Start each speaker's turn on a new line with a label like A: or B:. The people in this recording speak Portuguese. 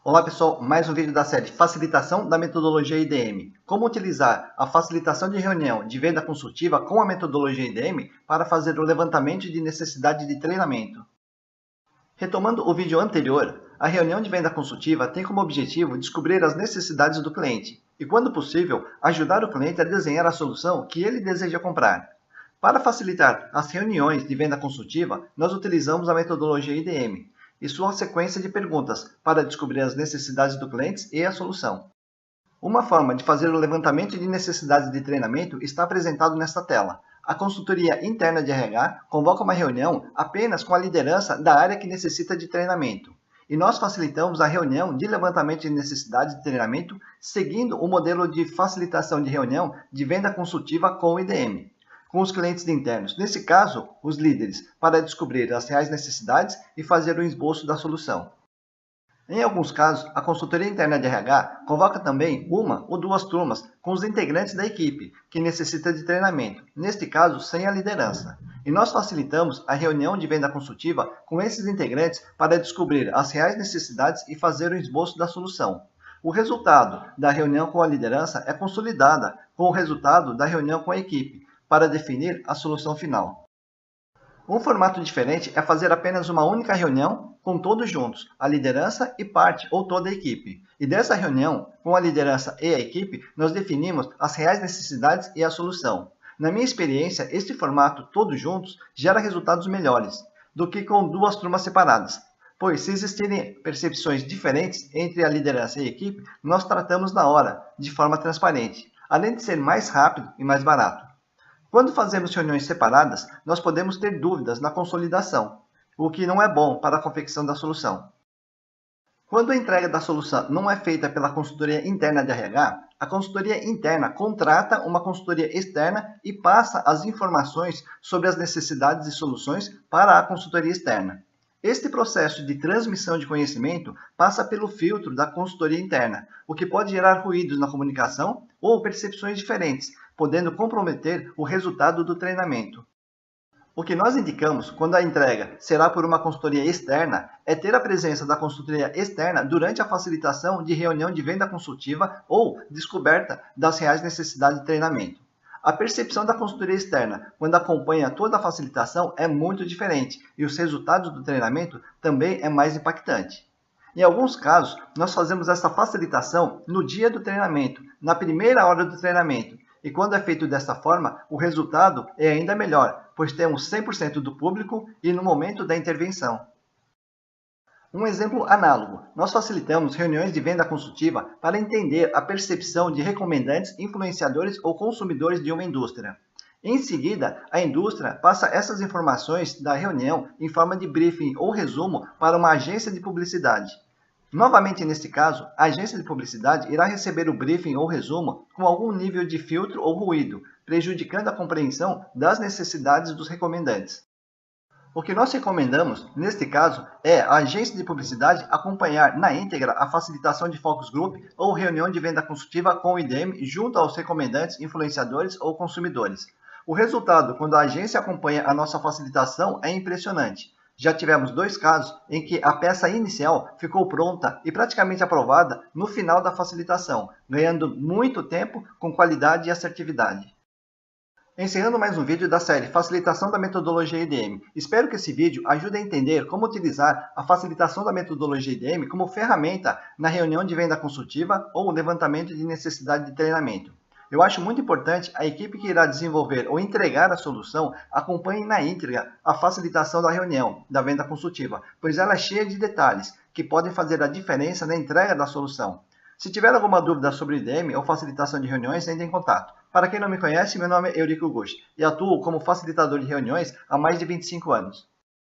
A: Olá pessoal, mais um vídeo da série Facilitação da Metodologia IDM. Como utilizar a facilitação de reunião de venda consultiva com a metodologia IDM para fazer o levantamento de necessidade de treinamento. Retomando o vídeo anterior, a reunião de venda consultiva tem como objetivo descobrir as necessidades do cliente e, quando possível, ajudar o cliente a desenhar a solução que ele deseja comprar. Para facilitar as reuniões de venda consultiva, nós utilizamos a metodologia IDM e sua sequência de perguntas para descobrir as necessidades do cliente e a solução. Uma forma de fazer o levantamento de necessidades de treinamento está apresentado nesta tela. A consultoria interna de RH convoca uma reunião apenas com a liderança da área que necessita de treinamento. E nós facilitamos a reunião de levantamento de necessidades de treinamento seguindo o modelo de facilitação de reunião de venda consultiva com o I.D.M. com os clientes internos, nesse caso, os líderes, para descobrir as reais necessidades e fazer um esboço da solução. Em alguns casos, a consultoria interna de RH convoca também uma ou duas turmas com os integrantes da equipe, que necessita de treinamento, neste caso, sem a liderança. E nós facilitamos a reunião de venda consultiva com esses integrantes para descobrir as reais necessidades e fazer um esboço da solução. O resultado da reunião com a liderança é consolidada com o resultado da reunião com a equipe, para definir a solução final. Um formato diferente é fazer apenas uma única reunião com todos juntos, a liderança e parte ou toda a equipe. E dessa reunião, com a liderança e a equipe, nós definimos as reais necessidades e a solução. Na minha experiência, este formato todos juntos gera resultados melhores do que com duas turmas separadas, pois se existirem percepções diferentes entre a liderança e a equipe, nós tratamos na hora, de forma transparente, além de ser mais rápido e mais barato. Quando fazemos reuniões separadas, nós podemos ter dúvidas na consolidação, o que não é bom para a confecção da solução. Quando a entrega da solução não é feita pela consultoria interna de RH, a consultoria interna contrata uma consultoria externa e passa as informações sobre as necessidades e soluções para a consultoria externa. Este processo de transmissão de conhecimento passa pelo filtro da consultoria interna, o que pode gerar ruídos na comunicação ou percepções diferentes, podendo comprometer o resultado do treinamento. O que nós indicamos quando a entrega será por uma consultoria externa é ter a presença da consultoria externa durante a facilitação de reunião de venda consultiva ou descoberta das reais necessidades de treinamento. A percepção da consultoria externa, quando acompanha toda a facilitação, é muito diferente e os resultados do treinamento também é mais impactante. Em alguns casos, nós fazemos essa facilitação no dia do treinamento, na primeira hora do treinamento, e quando é feito dessa forma, o resultado é ainda melhor, pois temos 100% do público e no momento da intervenção. Um exemplo análogo, nós facilitamos reuniões de venda consultiva para entender a percepção de recomendantes, influenciadores ou consumidores de uma indústria. Em seguida, a indústria passa essas informações da reunião em forma de briefing ou resumo para uma agência de publicidade. Novamente, neste caso, a agência de publicidade irá receber o briefing ou resumo com algum nível de filtro ou ruído, prejudicando a compreensão das necessidades dos recomendantes. O que nós recomendamos, neste caso, é a agência de publicidade acompanhar na íntegra a facilitação de focus group ou reunião de venda consultiva com o I.D.M. junto aos recomendantes, influenciadores ou consumidores. O resultado, quando a agência acompanha a nossa facilitação, é impressionante. Já tivemos 2 casos em que a peça inicial ficou pronta e praticamente aprovada no final da facilitação, ganhando muito tempo com qualidade e assertividade. Encerrando mais um vídeo da série Facilitação da Metodologia IDM. Espero que esse vídeo ajude a entender como utilizar a facilitação da metodologia IDM como ferramenta na reunião de venda consultiva ou levantamento de necessidade de treinamento. Eu acho muito importante a equipe que irá desenvolver ou entregar a solução acompanhe na íntegra a facilitação da reunião da venda consultiva, pois ela é cheia de detalhes que podem fazer a diferença na entrega da solução. Se tiver alguma dúvida sobre I.D.M. ou facilitação de reuniões, entre em contato. Para quem não me conhece, meu nome é Eurico Gushi e atuo como facilitador de reuniões há mais de 25 anos.